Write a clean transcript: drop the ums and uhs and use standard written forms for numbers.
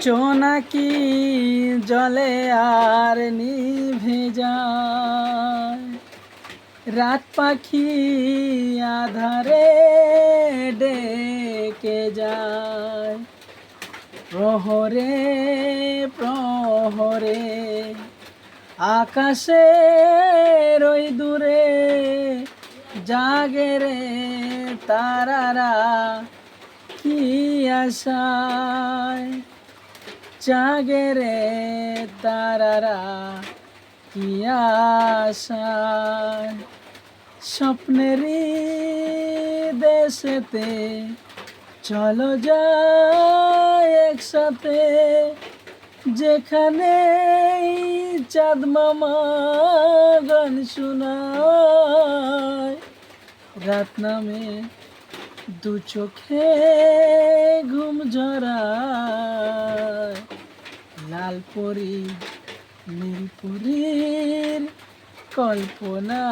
জোনাকি জলে আর নিভে যায়, রাত পাখি আধারে ডেকে যায়। প্রহরে প্রহরে আকাশে ওই দূরে জাগে রে তারারা কি আশায়, জাগে রে তারারা কি আশায়। স্বপ্নেরই দেশেতে চলো যাই একসাথে, যেখানে চাঁদ মামা গান শোনায়। রাত নামে দু চোখে ঘুম ঝরায়, লাল পরি নীল পরীর কল্পনা।